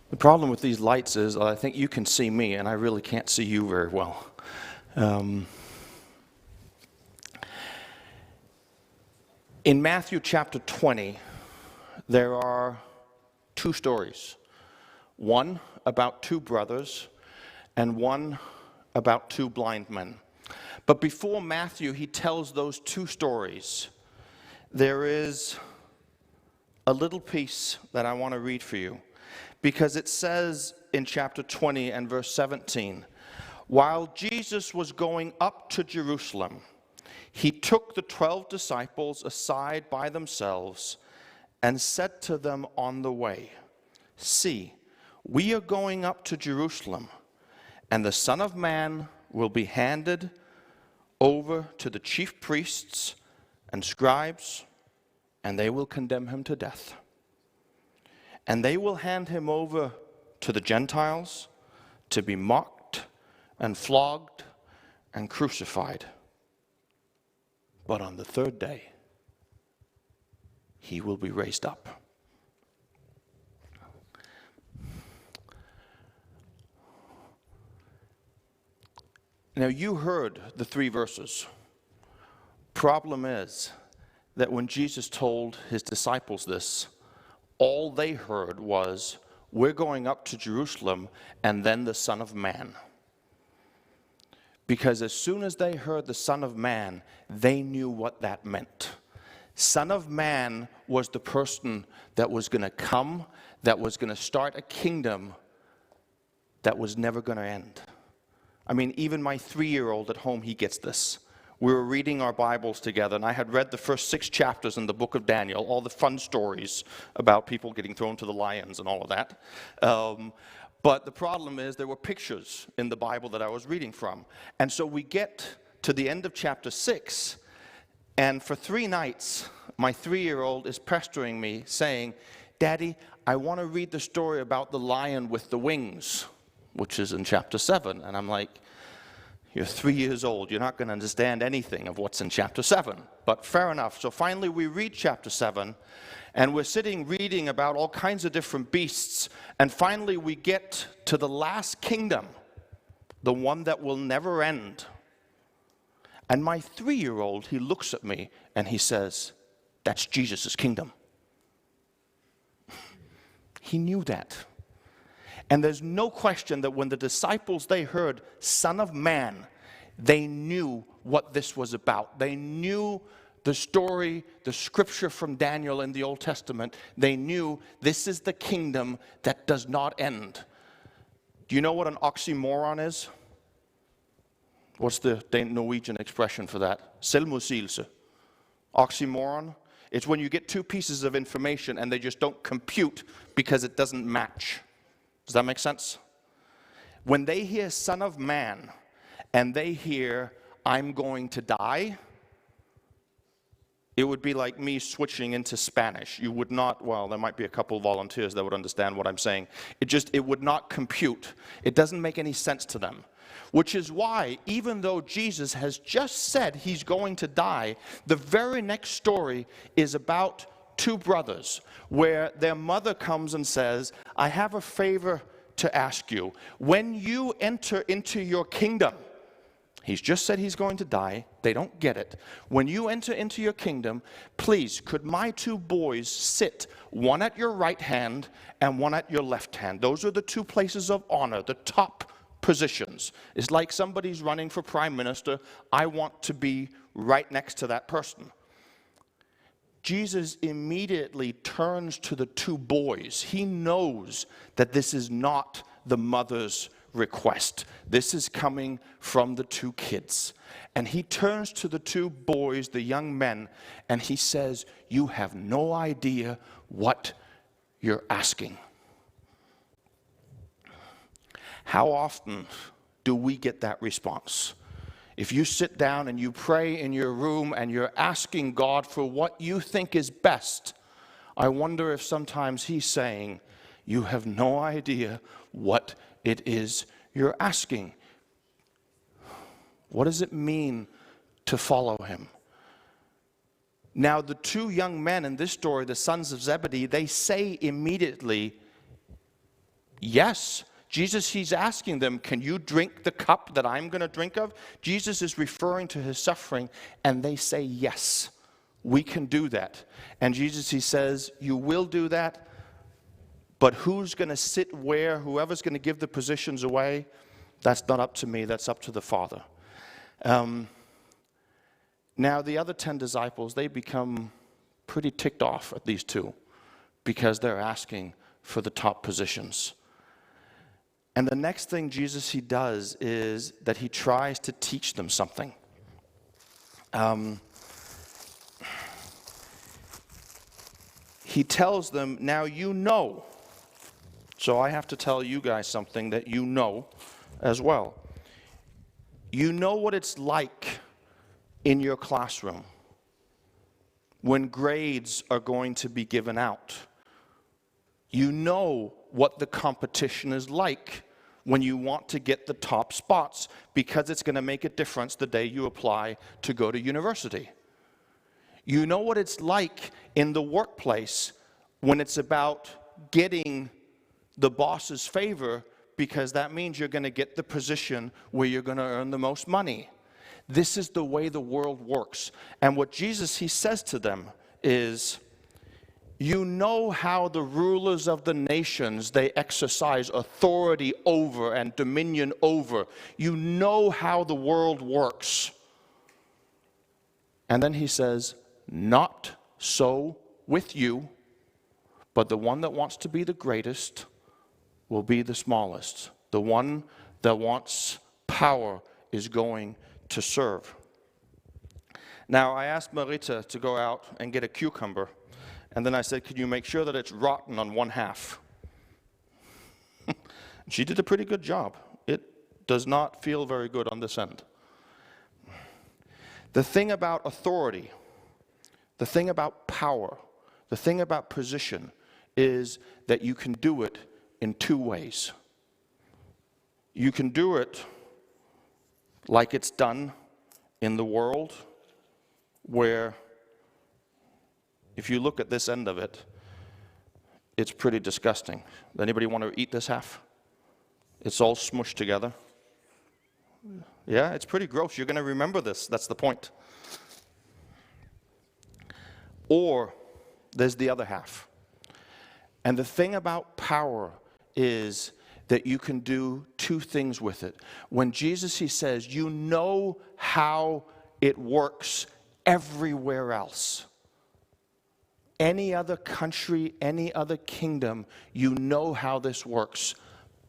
The problem with these lights is I think you can see me, and I really can't see you very well. In Matthew chapter 20, there are two stories. One about two brothers, and one about two blind men. But before Matthew, he tells those two stories, there is a little piece that I want to read for you. Because it says in chapter 20 and verse 17, while Jesus was going up to Jerusalem, he took the 12 disciples aside by themselves and said to them on the way, see, we are going up to Jerusalem, and the Son of Man will be handed over to the chief priests and scribes, and they will condemn him to death. And they will hand him over to the Gentiles to be mocked and flogged and crucified. But on the third day, he will be raised up. Now you heard the three verses. Problem is that when Jesus told his disciples this, all they heard was, we're going up to Jerusalem and then the Son of Man. Because as soon as they heard the Son of Man, they knew what that meant. Son of Man was the person that was going to come, that was going to start a kingdom that was never going to end. I mean, even my 3-year-old at home, he gets this. We were reading our Bibles together, and I had read the first 6 chapters in the book of Daniel, all the fun stories about people getting thrown to the lions and all of that. But the problem is there were pictures in the Bible that I was reading from. And so we get to the end of chapter 6, and for 3 nights, my 3-year-old is pestering me, saying, Daddy, I want to read the story about the lion with the wings, which is in chapter 7. And I'm like, you're 3 years old. You're not going to understand anything of what's in chapter 7. But fair enough. So finally we read chapter 7, and we're sitting reading about all kinds of different beasts. And finally we get to the last kingdom, the one that will never end. And my 3-year-old, he looks at me and he says, that's Jesus' kingdom. He knew that. And there's no question that when the disciples, they heard Son of Man, they knew what this was about. They knew the story, the scripture from Daniel in the Old Testament. They knew this is the kingdom that does not end. Do you know what an oxymoron is? What's the Norwegian expression for that? Selvmotsigelse. Oxymoron. It's when you get 2 pieces of information and they just don't compute because it doesn't match. Does that make sense? When they hear Son of Man and they hear I'm going to die, it would be like me switching into Spanish. You would not, well, there might be a couple volunteers that would understand what I'm saying. It would not compute. It doesn't make any sense to them. Which is why, even though Jesus has just said he's going to die, the very next story is about 2 brothers, where their mother comes and says, I have a favor to ask you. When you enter into your kingdom, he's just said he's going to die. They don't get it. When you enter into your kingdom, please, could my 2 boys sit, one at your right hand and one at your left hand? Those are the 2 places of honor, the top positions. It's like somebody's running for prime minister. I want to be right next to that person. Jesus immediately turns to the 2 boys. He knows that this is not the mother's request. This is coming from the 2 kids. And he turns to the 2 boys, the young men, and he says, you have no idea what you're asking. How often do we get that response? If you sit down and you pray in your room and you're asking God for what you think is best, I wonder if sometimes he's saying, you have no idea what it is you're asking. What does it mean to follow him? Now, the 2 young men in this story, the sons of Zebedee, they say immediately, Yes. Jesus, he's asking them, can you drink the cup that I'm going to drink of? Jesus is referring to his suffering, and they say, yes, we can do that. And Jesus, he says, you will do that, but who's going to sit where? Whoever's going to give the positions away, that's not up to me, that's up to the Father. Now, the other 10 disciples, they become pretty ticked off at these two because they're asking for the top positions. And the next thing Jesus, he does is that he tries to teach them something. He tells them, now you know. So I have to tell you guys something that you know as well. You know what it's like in your classroom when grades are going to be given out. You know what the competition is like when you want to get the top spots, because it's going to make a difference the day you apply to go to university. You know what it's like in the workplace when it's about getting the boss's favor, because that means you're going to get the position where you're going to earn the most money. This is the way the world works. And what Jesus, he says to them is, you know how the rulers of the nations, they exercise authority over and dominion over. You know how the world works. And then he says, not so with you, but the one that wants to be the greatest will be the smallest. The one that wants power is going to serve. Now, I asked Marita to go out and get a cucumber. And then I said, could you make sure that it's rotten on one half? She did a pretty good job. It does not feel very good on this end. The thing about authority, the thing about power, the thing about position is that you can do it in two ways. You can do it like it's done in the world, where if you look at this end of it, it's pretty disgusting. Anybody want to eat this half? It's all smushed together. Yeah, it's pretty gross. You're going to remember this. That's the point. Or there's the other half. And the thing about power is that you can do two things with it. When Jesus, he says, you know how it works everywhere else. Any other country, any other kingdom, you know how this works,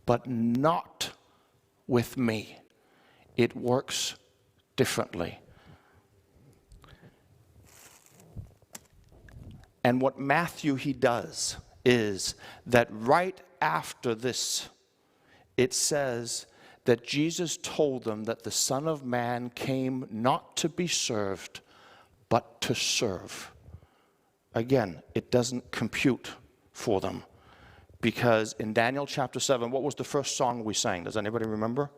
but not with me. It works differently. And what Matthew, he does is that right after this, it says that Jesus told them that the Son of Man came not to be served, but to serve. Again, it doesn't compute for them. Because in Daniel chapter 7, what was the first song we sang? Does anybody remember?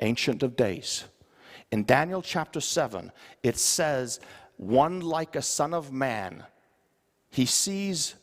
Ancient of Days. In Daniel chapter 7, it says, one like a son of man. He sees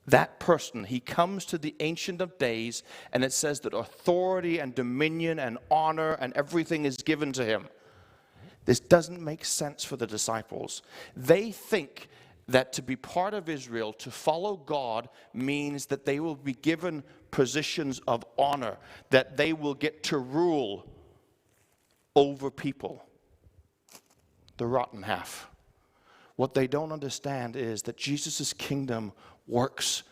that person. He comes to the Ancient of Days, and it says that authority and dominion and honor and everything is given to him. This doesn't make sense for the disciples. They think that to be part of Israel, to follow God, means that they will be given positions of honor, that they will get to rule over people. The rotten half. What they don't understand is that Jesus' kingdom works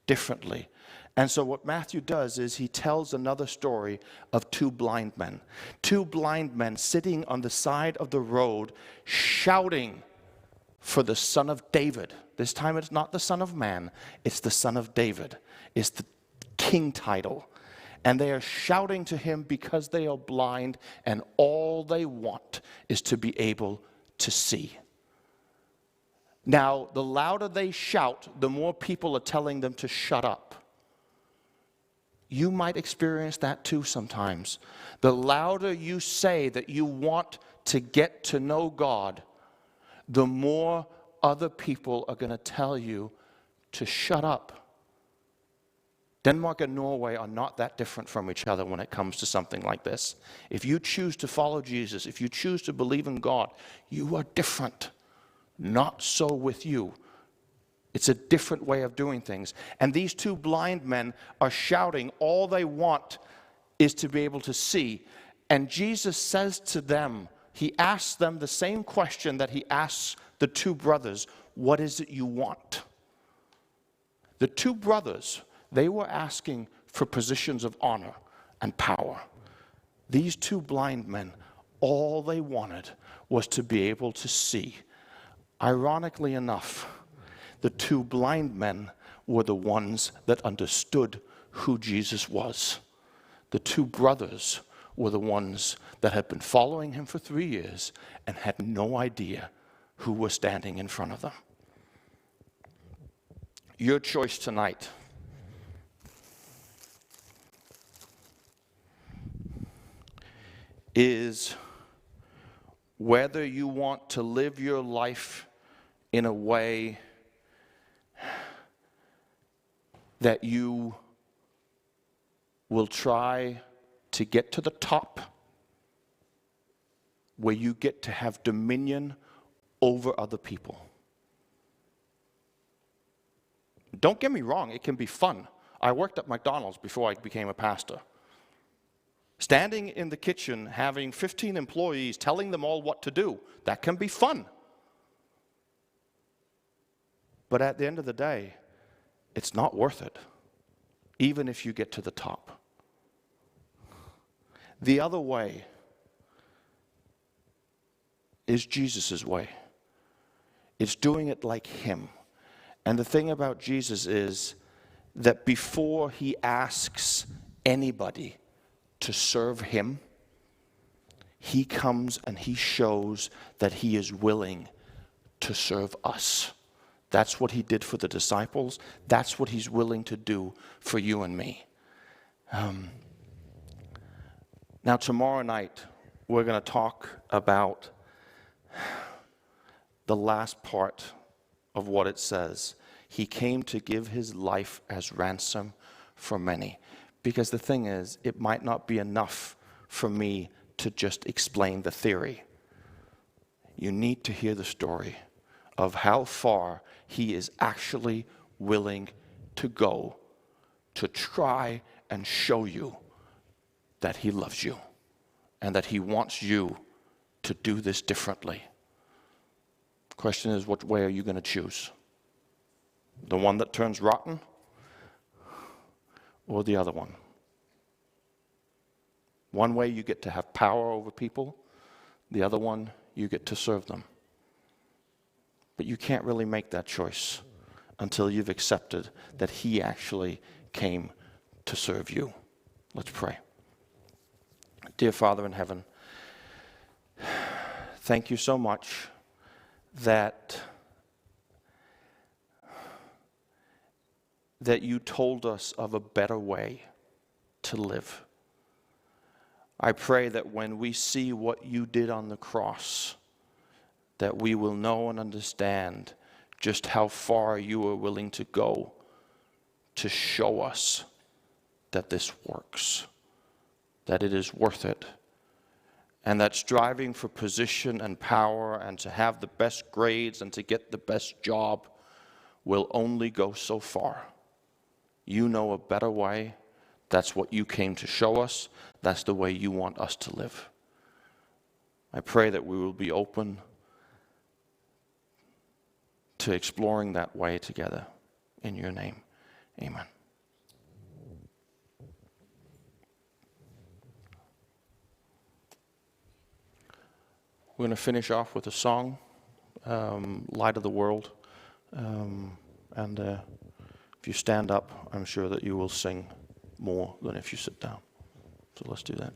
differently. And so what Matthew does is he tells another story of two blind men. Two blind men sitting on the side of the road shouting for the Son of David. This time it's not the Son of Man, it's the Son of David. It's the king title. And they are shouting to him because they are blind, and all they want is to be able to see. Now, the louder they shout, the more people are telling them to shut up. You might experience that too sometimes. The louder you say that you want to get to know God, the more other people are going to tell you to shut up. Denmark and Norway are not that different from each other when it comes to something like this. If you choose to follow Jesus, if you choose to believe in God, you are different. Not so with you. It's a different way of doing things. And these two blind men are shouting. All they want is to be able to see. And Jesus says to them, he asks them the same question that he asks the two brothers. What is it you want? The two brothers, they were asking for positions of honor and power. These two blind men, all they wanted was to be able to see. Ironically enough, the two blind men were the ones that understood who Jesus was. The two brothers were the ones that had been following him for 3 years and had no idea who was standing in front of them. Your choice tonight is whether you want to live your life in a way that you will try to get to the top, where you get to have dominion over other people. Don't get me wrong, it can be fun. I worked at McDonald's before I became a pastor. Standing in the kitchen, having 15 employees, telling them all what to do, that can be fun. But at the end of the day, it's not worth it, even if you get to the top. The other way is Jesus' way. It's doing it like him. And the thing about Jesus is that before he asks anybody to serve him, he comes and he shows that he is willing to serve us. That's what he did for the disciples. That's what he's willing to do for you and me. Now tomorrow night, we're going to talk about the last part of what it says. He came to give his life as ransom for many. Because the thing is, it might not be enough for me to just explain the theory. You need to hear the story of how far he is actually willing to go to try and show you that he loves you and that he wants you to do this differently. The question is, what way are you going to choose? The one that turns rotten or the other one? One way you get to have power over people, the other one you get to serve them. But you can't really make that choice until you've accepted that he actually came to serve you. Let's pray. Dear Father in heaven, thank you so much that you told us of a better way to live. I pray that when we see what you did on the cross, that we will know and understand just how far you are willing to go to show us that this works, that it is worth it, and that striving for position and power and to have the best grades and to get the best job will only go so far. You know a better way. That's what you came to show us. That's the way you want us to live. I pray that we will be open to exploring that way together. In your name, amen. We're going to finish off with a song, Light of the World. If you stand up, I'm sure that you will sing more than if you sit down. So let's do that.